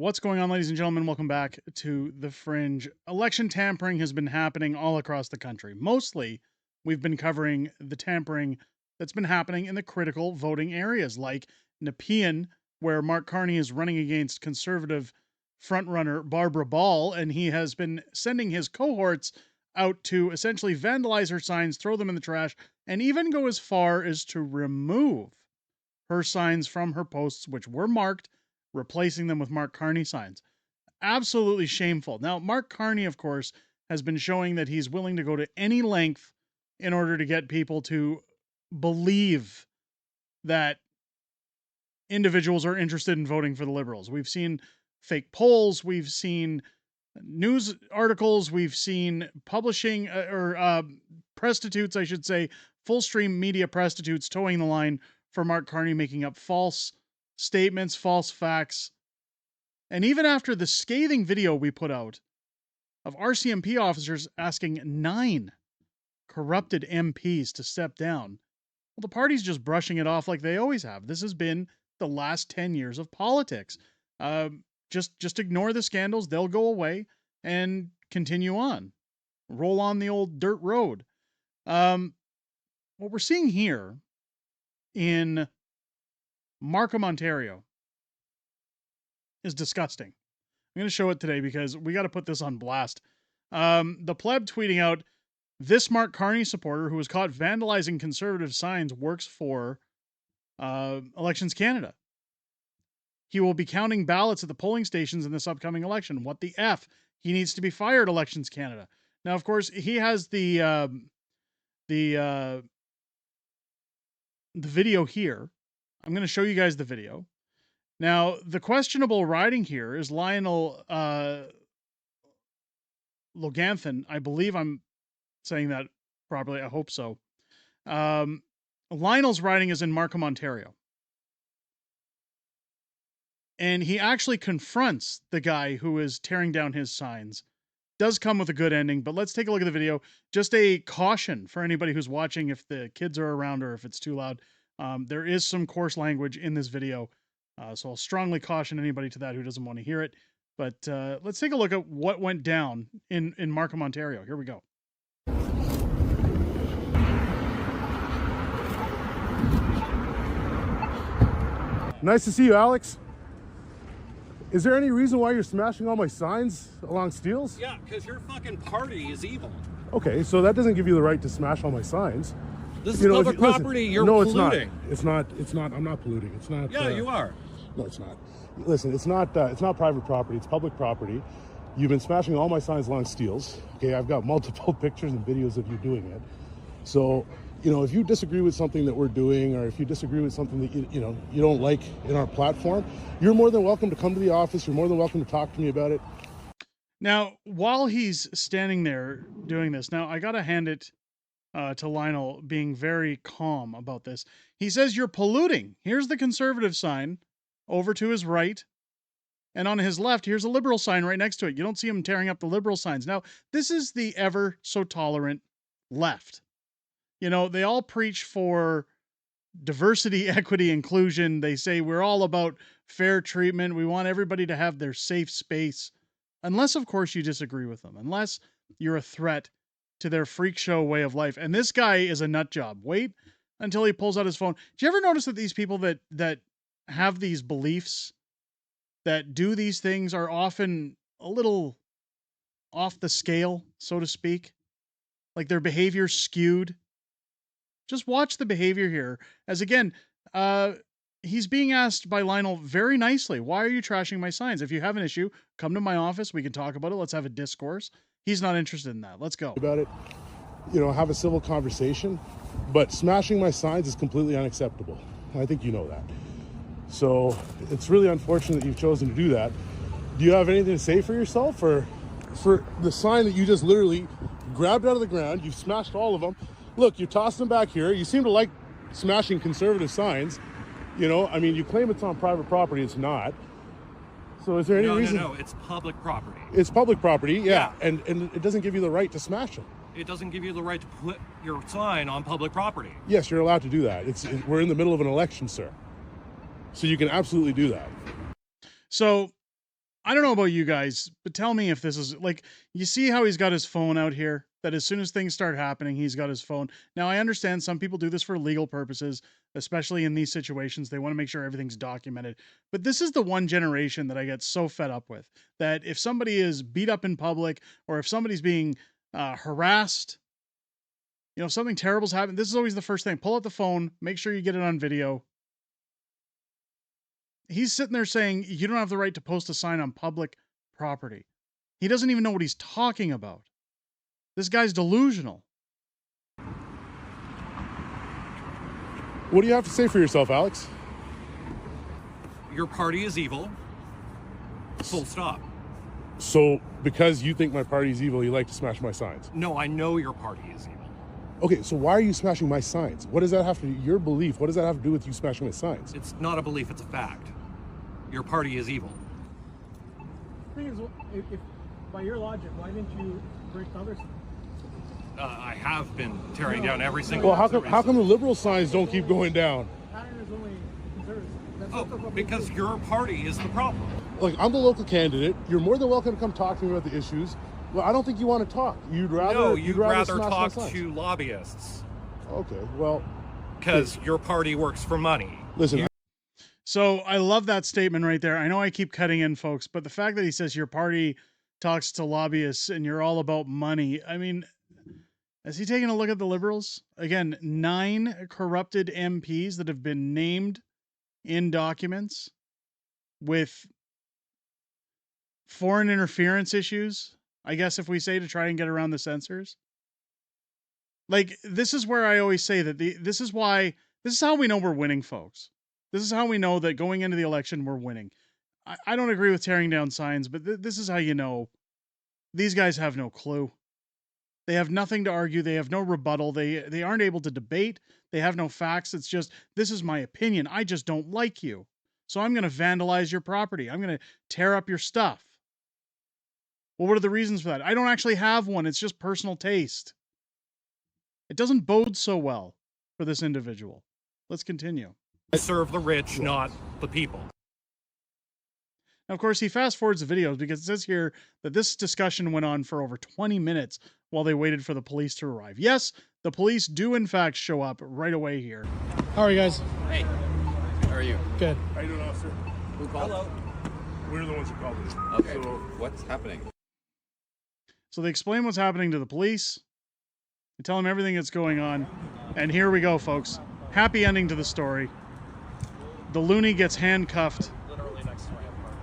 What's going on, ladies and gentlemen? Welcome back to The Fringe. Election tampering has been happening all across the country. Mostly, we've been covering the tampering that's been happening in the critical voting areas like Nepean, where Mark Carney is running against conservative frontrunner Barbara Ball, and he has been sending his cohorts out to essentially vandalize her signs, throw them in the trash, and even go as far as to remove her signs from her posts, which were marked, replacing them with Mark Carney signs. Absolutely shameful. Now, Mark Carney, of course, has been showing that he's willing to go to any length in order to get people to believe that individuals are interested in voting for the Liberals. We've seen fake polls, we've seen news articles, we've seen publishing prostitutes, I should say, full stream media prostitutes towing the line for Mark Carney, making up false statements, false facts. And even after the scathing video we put out of RCMP officers asking 9 corrupted MPs to step down, well, the party's just brushing it off like they always have. This has been the last 10 years of politics. Just ignore the scandals, they'll go away, and continue on. Roll on the old dirt road. What we're seeing here in Markham, Ontario is disgusting. I'm going to show it today because we got to put this on blast. The pleb tweeting out, this Mark Carney supporter who was caught vandalizing conservative signs works for Elections Canada. He will be counting ballots at the polling stations in this upcoming election. What the F? He needs to be fired, Elections Canada. Now, of course, he has the video here. I'm going to show you guys the video. Now, the questionable writing here is Lionel Loganthan. I believe I'm saying that properly. I hope so. Lionel's writing is in Markham, Ontario. And he actually confronts the guy who is tearing down his signs. Does come with a good ending, but let's take a look at the video. Just a caution for anybody who's watching if the kids are around or if it's too loud. There is some coarse language in this video, so I'll strongly caution anybody to that who doesn't want to hear it. But let's take a look at what went down in Markham, Ontario. Here we go. Nice to see you, Alex. Is there any reason why you're smashing all my signs along Steeles? Yeah, because your fucking party is evil. Okay, so that doesn't give you the right to smash all my signs. This is public property. You're polluting. It's not. I'm not polluting. It's not. Yeah, you are. No, it's not. Listen, it's not private property. It's public property. You've been smashing all my signs along Steeles. Okay, I've got multiple pictures and videos of you doing it. So, if you disagree with something that we're doing, or if you disagree with something that you don't like in our platform, you're more than welcome to come to the office. You're more than welcome to talk to me about it. Now, while he's standing there doing this, now I gotta hand it to Lionel being very calm about this. He says you're polluting. Here's the conservative sign over to his right. And on his left, here's a liberal sign right next to it. You don't see him tearing up the liberal signs. Now, this is the ever so tolerant left. They all preach for diversity, equity, inclusion. They say we're all about fair treatment. We want everybody to have their safe space. Unless, of course, you disagree with them. Unless you're a threat to their freak show way of life. And this guy is a nut job. Wait until he pulls out his phone. Do you ever notice that these people that have these beliefs, that do these things, are often a little off the scale, so to speak? Like their behavior's skewed. Just watch the behavior here. As again, he's being asked by Lionel very nicely, why are you trashing my signs? If you have an issue, come to my office. We can talk about it. Let's have a discourse. He's not interested in that. Let's go. About it, have a civil conversation. But smashing my signs is completely unacceptable. I think you know that. So it's really unfortunate that you've chosen to do that. Do you have anything to say for yourself, or for the sign that you just literally grabbed out of the ground? You've smashed all of them. Look, you tossed them back here. You seem to like smashing conservative signs. You claim it's on private property. It's not. So is there any reason? No, it's public property. It's public property, yeah. And it doesn't give you the right to smash them. It doesn't give you the right to put your sign on public property. Yes, you're allowed to do that. We're in the middle of an election, sir. So you can absolutely do that. So I don't know about you guys, but tell me if this is like, you see how he's got his phone out here? That as soon as things start happening, he's got his phone. Now, I understand some people do this for legal purposes, especially in these situations. They want to make sure everything's documented. But this is the one generation that I get so fed up with, that if somebody is beat up in public or if somebody's being harassed, you know, something terrible's happened, this is always the first thing. Pull out the phone, make sure you get it on video. He's sitting there saying you don't have the right to post a sign on public property. He doesn't even know what he's talking about. This guy's delusional. What do you have to say for yourself, Alex? Your party is evil. Full stop. So, because you think my party is evil, you like to smash my signs? No, I know your party is evil. Okay, so why are you smashing my signs? What does that have to do, your belief, what does that have to do with you smashing my signs? It's not a belief, it's a fact. Your party is evil. The thing is, if by your logic, why didn't you break the other signs? I have been tearing down every single Well, one. how come the liberal signs don't keep going down? The pattern is only conservative. That's Oh, what because your party is the problem. Like, I'm the local candidate. You're more than welcome to come talk to me about the issues. Well, I don't think you want to talk. No, you'd rather smash my talk signs. to lobbyists. Okay, well, Because your party works for money. listen. So I love that statement right there. I know I keep cutting in, folks, but the fact that he says your party talks to lobbyists and you're all about money, I mean, has he taken a look at the Liberals? Again, 9 corrupted MPs that have been named in documents with foreign interference issues, I guess if we say, to try and get around the censors. Like, this is where I always say that this is how we know we're winning, folks. This is how we know that going into the election, we're winning. I don't agree with tearing down signs, but this is how you know these guys have no clue. They have nothing to argue. They have no rebuttal. They aren't able to debate. They have no facts. It's just, this is my opinion. I just don't like you. So I'm going to vandalize your property. I'm going to tear up your stuff. Well, what are the reasons for that? I don't actually have one. It's just personal taste. It doesn't bode so well for this individual. Let's continue. Serve the rich, not the people. Now, of course, he fast forwards the videos because it says here that this discussion went on for over 20 minutes while they waited for the police to arrive. Yes, the police do in fact show up right away here. How are you guys? Hey, how are you? Good. How you doing, officer? Who called? Hello. We're the ones who called it. Okay, So, what's happening? So they explain what's happening to the police. They tell them everything that's going on. And here we go, folks. Happy ending to the story. The loony gets handcuffed, Literally next to my apartment.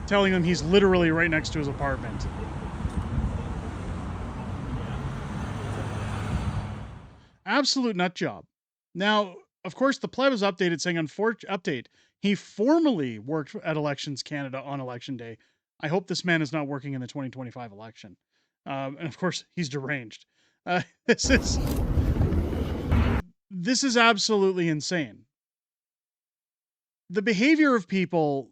telling them he's literally right next to his apartment. Absolute nut job. Now, of course, the pleb was updated saying, update, he formerly worked at Elections Canada on election day. I hope this man is not working in the 2025 election. And of course, he's deranged. This is absolutely insane. The behavior of people,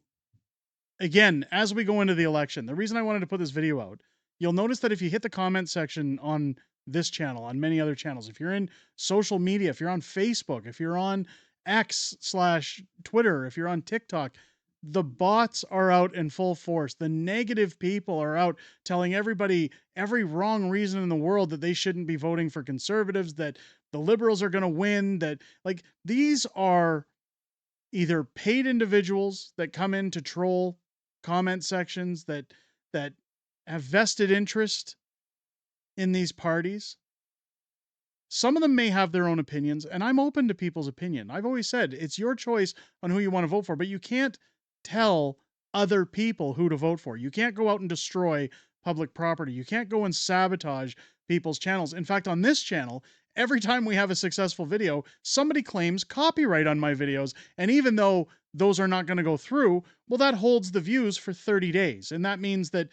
again, as we go into the election, the reason I wanted to put this video out, you'll notice that if you hit the comment section on this channel, on many other channels, if you're in social media, if you're on Facebook, if you're on X/Twitter, if you're on TikTok, the bots are out in full force. The negative people are out telling everybody every wrong reason in the world that they shouldn't be voting for conservatives, that the liberals are going to win, that, like, these are either paid individuals that come in to troll comment sections that have vested interest in these parties. Some of them may have their own opinions, and I'm open to people's opinion. I've always said it's your choice on who you want to vote for, but you can't tell other people who to vote for. You can't go out and destroy public property. You can't go and sabotage people's channels. In fact, on this channel, every time we have a successful video, somebody claims copyright on my videos. And even though those are not going to go through, well, that holds the views for 30 days. And that means that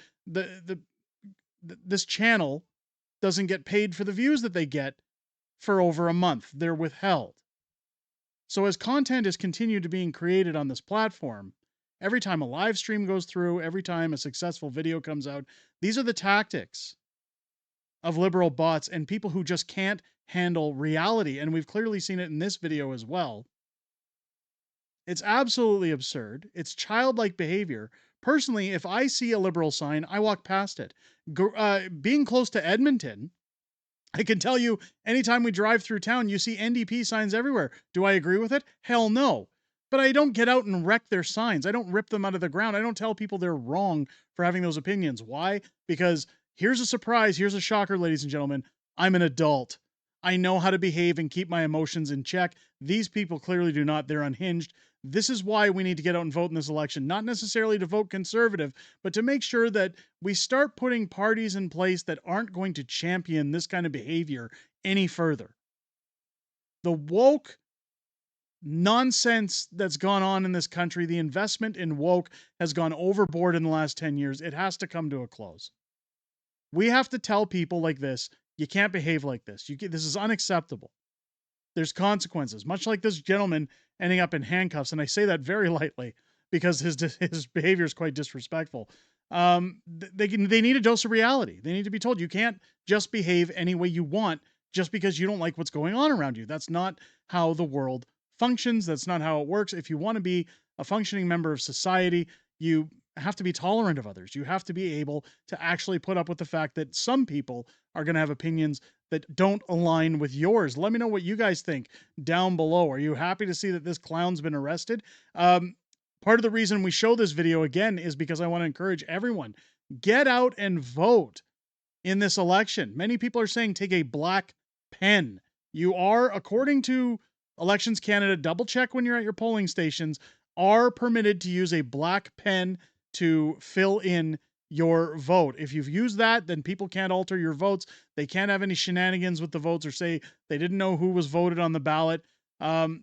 this channel doesn't get paid for the views that they get for over a month. They're withheld. So as content is continued to being created on this platform, every time a live stream goes through, every time a successful video comes out, these are the tactics of liberal bots and people who just can't handle reality. And we've clearly seen it in this video as well. It's absolutely absurd. It's childlike behavior. Personally, if I see a Liberal sign, I walk past it. Being close to Edmonton, I can tell you anytime we drive through town, you see NDP signs everywhere. Do I agree with it? Hell no. But I don't get out and wreck their signs. I don't rip them out of the ground. I don't tell people they're wrong for having those opinions. Why? Because here's a surprise. Here's a shocker, ladies and gentlemen. I'm an adult. I know how to behave and keep my emotions in check. These people clearly do not. They're unhinged. This is why we need to get out and vote in this election, not necessarily to vote conservative, but to make sure that we start putting parties in place that aren't going to champion this kind of behavior any further. The woke nonsense that's gone on in this country, the investment in woke has gone overboard in the last 10 years. It has to come to a close. We have to tell people like this, you can't behave like this. This is unacceptable. There's consequences, much like this gentleman ending up in handcuffs. And I say that very lightly because his behavior is quite disrespectful. They need a dose of reality. They need to be told you can't just behave any way you want just because you don't like what's going on around you. That's not how the world functions. That's not how it works. If you want to be a functioning member of society, you have to be tolerant of others. You have to be able to actually put up with the fact that some people are going to have opinions that don't align with yours. Let me know what you guys think down below. Are you happy to see that this clown's been arrested? Part of the reason we show this video again is because I want to encourage everyone, get out and vote in this election. Many people are saying take a black pen. You are, according to Elections Canada, double check when you're at your polling stations, are permitted to use a black pen to fill in your vote. If you've used that, then people can't alter your votes. They can't have any shenanigans with the votes or say they didn't know who was voted on the ballot.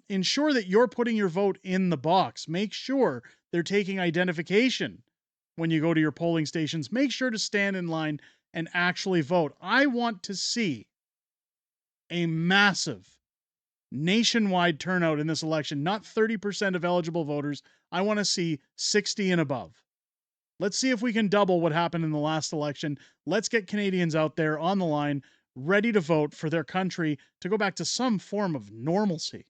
Ensure that you're putting your vote in the box. Make sure they're taking identification when you go to your polling stations. Make sure to stand in line and actually vote. I want to see a massive nationwide turnout in this election, not 30% of eligible voters. I want to see 60 and above. Let's see if we can double what happened in the last election. Let's get Canadians out there on the line, ready to vote for their country to go back to some form of normalcy.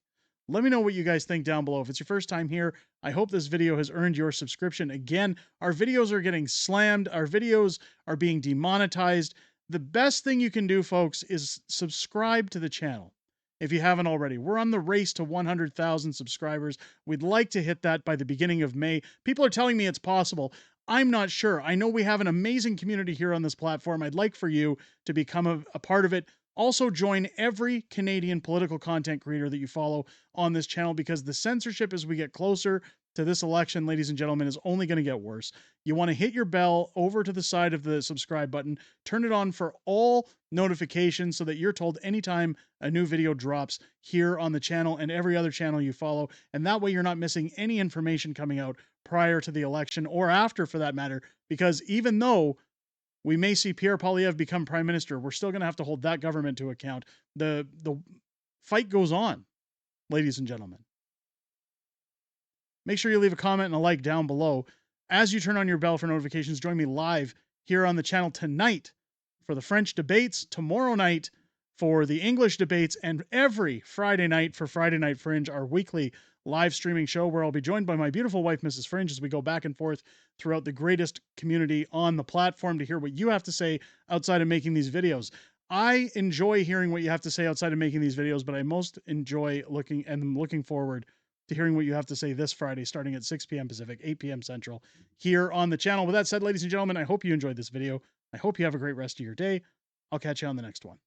Let me know what you guys think down below. If it's your first time here, I hope this video has earned your subscription. Again, our videos are getting slammed. Our videos are being demonetized. The best thing you can do, folks, is subscribe to the channel if you haven't already. We're on the race to 100,000 subscribers. We'd like to hit that by the beginning of May. People are telling me it's possible. I'm not sure. I know we have an amazing community here on this platform. I'd like for you to become a part of it. Also, join every Canadian political content creator that you follow on this channel, because the censorship as we get closer to this election, ladies and gentlemen, is only going to get worse. You want to hit your bell over to the side of the subscribe button, turn it on for all notifications so that you're told anytime a new video drops here on the channel and every other channel you follow. And that way you're not missing any information coming out prior to the election or after, for that matter, because even though we may see Pierre Poilievre become prime minister, we're still going to have to hold that government to account. The fight goes on, ladies and gentlemen. Make sure you leave a comment and a like down below. As you turn on your bell for notifications, join me live here on the channel tonight for the French debates, tomorrow night for the English debates, and every Friday night for Friday Night Fringe, our weekly live streaming show where I'll be joined by my beautiful wife, Mrs. Fringe, as we go back and forth throughout the greatest community on the platform to hear what you have to say outside of making these videos. I enjoy hearing what you have to say outside of making these videos, but I most enjoy looking forward to hearing what you have to say this Friday, starting at 6 p.m. Pacific, 8 p.m. Central, here on the channel. With that said, ladies and gentlemen, I hope you enjoyed this video. I hope you have a great rest of your day. I'll catch you on the next one.